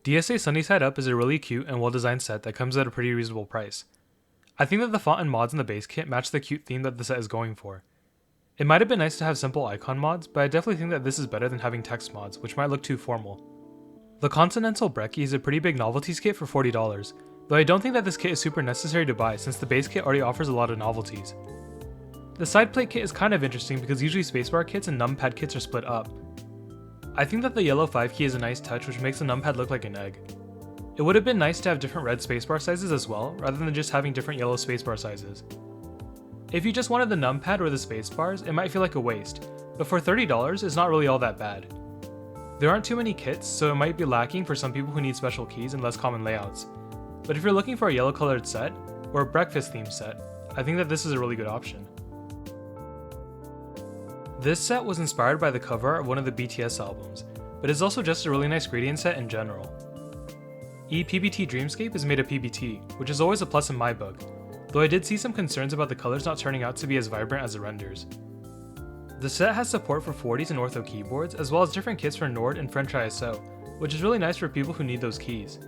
DSA Sunny Side Up is a really cute and well designed set that comes at a pretty reasonable price. I think that the font and mods in the base kit match the cute theme that the set is going for. It might have been nice to have simple icon mods, but I definitely think that this is better than having text mods, which might look too formal. The Continental Breckie is a pretty big novelties kit for $40, though I don't think that this kit is super necessary to buy since the base kit already offers a lot of novelties. The side plate kit is kind of interesting because usually Spacebar kits and Numpad kits are split up. I think that the yellow 5 key is a nice touch which makes the Numpad look like an egg. It would have been nice to have different red spacebar sizes as well, rather than just having different yellow spacebar sizes. If you just wanted the Numpad or the spacebars, it might feel like a waste, but for $30 it's not really all that bad. There aren't too many kits, so it might be lacking for some people who need special keys and less common layouts. But if you're looking for a yellow colored set, or a breakfast themed set, I think that this is a really good option. This set was inspired by the cover art of one of the BTS albums, but is also just a really nice gradient set in general. ePBT Dreamscape is made of PBT, which is always a plus in my book, though I did see some concerns about the colors not turning out to be as vibrant as the renders. The set has support for 40s and ortho keyboards, as well as different kits for NorDe and French ISO, which is really nice for people who need those keys.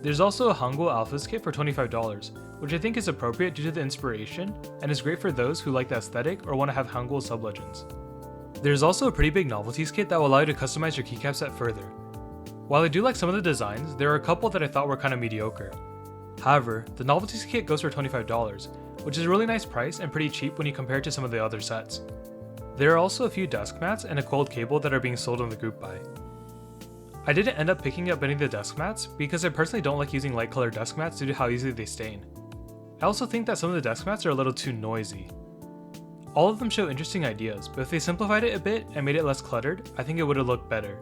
There's also a Hangul Alphas kit for $25, which I think is appropriate due to the inspiration, and is great for those who like the aesthetic or want to have Hangul sublegends. There's also a pretty big novelties kit that will allow you to customize your keycap set further. While I do like some of the designs, there are a couple that I thought were kind of mediocre. However, the novelties kit goes for $25, which is a really nice price and pretty cheap when you compare it to some of the other sets. There are also a few desk mats and a coiled cable that are being sold on the group buy. I didn't end up picking up any of the desk mats because I personally don't like using light colored desk mats due to how easily they stain. I also think that some of the desk mats are a little too noisy. All of them show interesting ideas, but if they simplified it a bit and made it less cluttered, I think it would have looked better.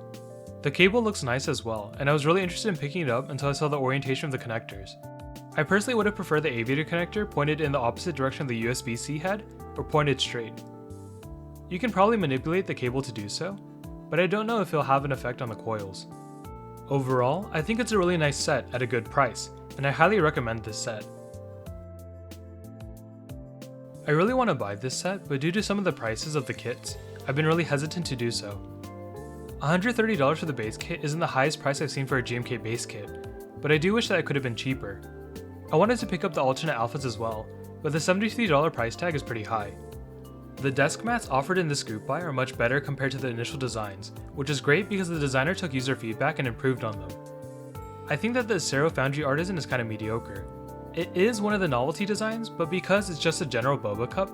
The cable looks nice as well, and I was really interested in picking it up until I saw the orientation of the connectors. I personally would have preferred the aviator connector pointed in the opposite direction of the USB-C head, or pointed straight. You can probably manipulate the cable to do so, but I don't know if it'll have an effect on the coils. Overall, I think it's a really nice set at a good price, and I highly recommend this set. I really want to buy this set, but due to some of the prices of the kits, I've been really hesitant to do so. $130 for the base kit isn't the highest price I've seen for a GMK base kit, but I do wish that it could have been cheaper. I wanted to pick up the alternate alphas as well, but the $73 price tag is pretty high. The desk mats offered in this group buy are much better compared to the initial designs, which is great because the designer took user feedback and improved on them. I think that the Acero Foundry Artisan is kind of mediocre. It is one of the novelty designs, but because it's just a general boba cup,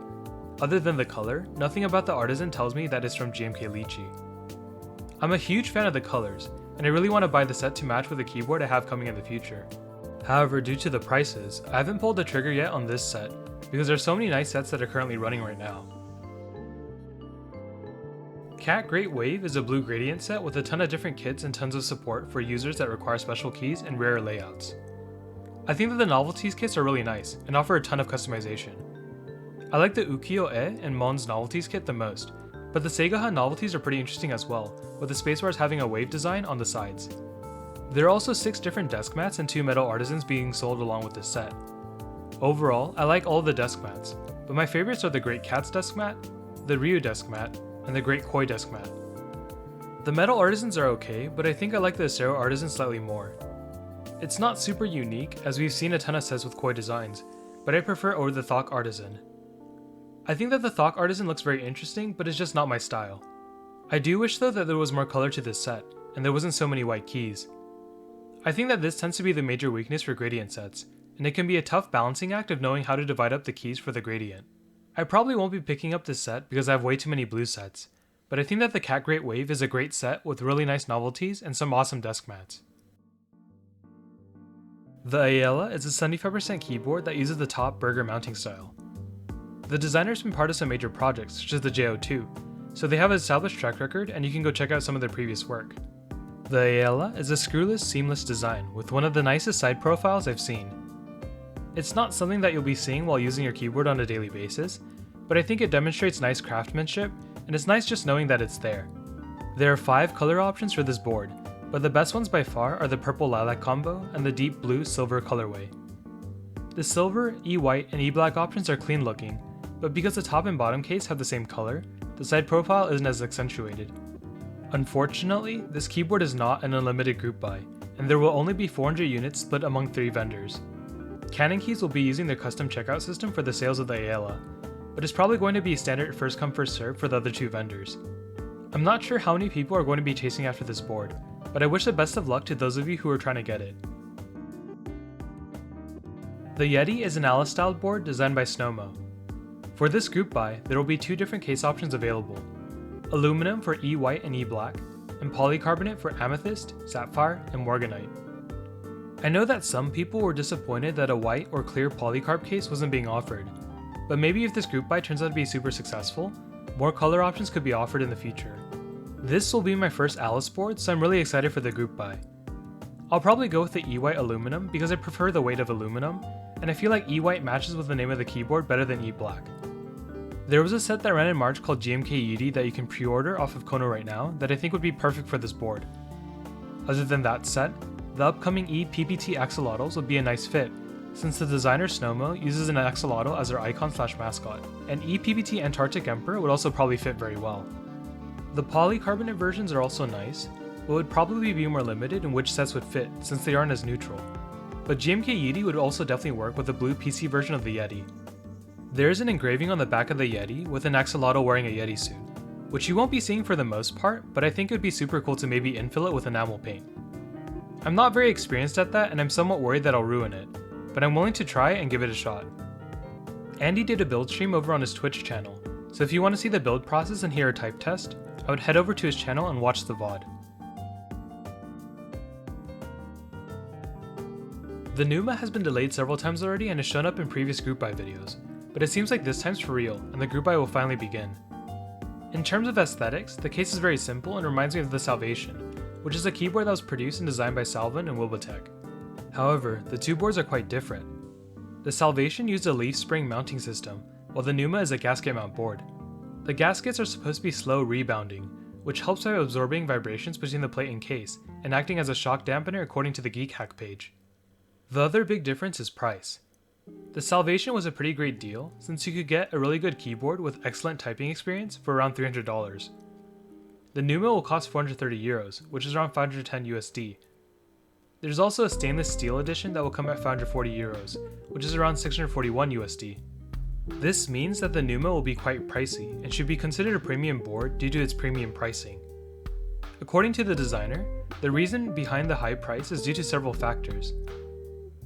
other than the color, nothing about the Artisan tells me that it's from GMK Lychee. I'm a huge fan of the colors, and I really want to buy the set to match with the keyboard I have coming in the future. However, due to the prices, I haven't pulled the trigger yet on this set, because there's so many nice sets that are currently running right now. Cat Great Wave is a blue gradient set with a ton of different kits and tons of support for users that require special keys and rare layouts. I think that the novelties kits are really nice and offer a ton of customization. I like the Ukiyo-e and Mon's novelties kit the most, but the Segaha novelties are pretty interesting as well, with the spacebars having a wave design on the sides. There are also 6 different desk mats and 2 metal artisans being sold along with this set. Overall, I like all of the desk mats, but my favorites are the Great Cat's desk mat, the Ryu desk mat, and the Great Koi desk mat. The metal artisans are okay, but I think I like the Acero artisan slightly more. It's not super unique, as we've seen a ton of sets with Koi designs, but I prefer over the Thok artisan. I think that the Thok artisan looks very interesting, but it's just not my style. I do wish though that there was more color to this set, and there wasn't so many white keys. I think that this tends to be the major weakness for gradient sets, and it can be a tough balancing act of knowing how to divide up the keys for the gradient. I probably won't be picking up this set because I have way too many blue sets, but I think that the Cat Great Wave is a great set with really nice novelties and some awesome desk mats. The Aella is a 75% keyboard that uses the top burger mounting style. The designer's been part of some major projects such as the JO2, so they have an established track record and you can go check out some of their previous work. The Aella is a screwless, seamless design with one of the nicest side profiles I've seen. It's not something that you'll be seeing while using your keyboard on a daily basis, but I think it demonstrates nice craftsmanship, and it's nice just knowing that it's there. There are 5 color options for this board, but the best ones by far are the purple lilac combo and the deep blue silver colorway. The silver, E-white, and E-black options are clean looking, but because the top and bottom case have the same color, the side profile isn't as accentuated. Unfortunately, this keyboard is not an unlimited group buy, and there will only be 400 units split among 3 vendors. Canon Keys will be using their custom checkout system for the sales of the Aella, but it's probably going to be standard first come first serve for the other 2 vendors. I'm not sure how many people are going to be chasing after this board, but I wish the best of luck to those of you who are trying to get it. The Yeti is an Aella styled board designed by Pneuma. For this group buy, there will be 2 different case options available: aluminum for E-white and E-black, and polycarbonate for amethyst, sapphire, and morganite. I know that some people were disappointed that a white or clear polycarb case wasn't being offered, but maybe if this group buy turns out to be super successful, more color options could be offered in the future. This will be my first Aella board, so I'm really excited for the group buy. I'll probably go with the E-white aluminum because I prefer the weight of aluminum, and I feel like E-white matches with the name of the keyboard better than E-black. There was a set that ran in March called GMK Lychee that you can pre-order off of Kono right now that I think would be perfect for this board. Other than that set, the upcoming ePBT axolotls would be a nice fit, since the designer Pneuma uses an axolotl as their icon/mascot, and ePBT Antarctic Emperor would also probably fit very well. The polycarbonate versions are also nice, but would probably be more limited in which sets would fit since they aren't as neutral. But GMK Lychee would also definitely work with the blue PC version of the Yeti. There is an engraving on the back of the Yeti with an axolotl wearing a Yeti suit, which you won't be seeing for the most part, but I think it would be super cool to maybe infill it with enamel paint. I'm not very experienced at that and I'm somewhat worried that I'll ruin it, but I'm willing to try and give it a shot. Andy did a build stream over on his Twitch channel, so if you want to see the build process and hear a type test, I would head over to his channel and watch the VOD. The Pneuma has been delayed several times already and has shown up in previous group buy videos, but it seems like this time's for real and the group buy will finally begin. In terms of aesthetics, the case is very simple and reminds me of the Salvation, which is a keyboard that was produced and designed by Salvin and Wilbotech. However, the 2 boards are quite different. The Salvation used a leaf spring mounting system, while the Pneuma is a gasket mount board. The gaskets are supposed to be slow rebounding, which helps by absorbing vibrations between the plate and case, and acting as a shock dampener according to the Geek Hack page. The other big difference is price. The Salvation was a pretty great deal, since you could get a really good keyboard with excellent typing experience for around $300. The Pneuma will cost 430 euros, which is around 510 USD. There's also a stainless steel edition that will come at 540 euros, which is around 641 USD. This means that the Pneuma will be quite pricey and should be considered a premium board due to its premium pricing. According to the designer, the reason behind the high price is due to several factors.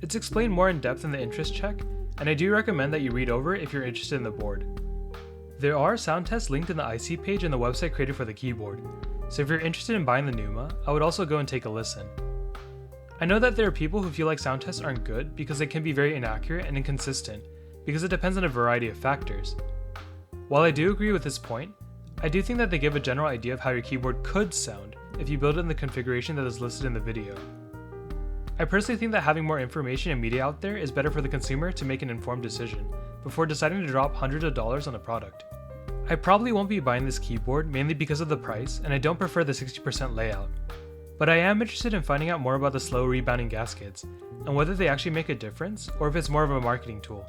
It's explained more in depth in the interest check, and I do recommend that you read over it if you're interested in the board. There are sound tests linked in the IC page and the website created for the keyboard, so if you're interested in buying the Pneuma, I would also go and take a listen. I know that there are people who feel like sound tests aren't good because they can be very inaccurate and inconsistent, because it depends on a variety of factors. While I do agree with this point, I do think that they give a general idea of how your keyboard could sound if you build it in the configuration that is listed in the video. I personally think that having more information and media out there is better for the consumer to make an informed decision before deciding to drop hundreds of dollars on a product. I probably won't be buying this keyboard mainly because of the price and I don't prefer the 60% layout, but I am interested in finding out more about the slow rebounding gaskets and whether they actually make a difference or if it's more of a marketing tool.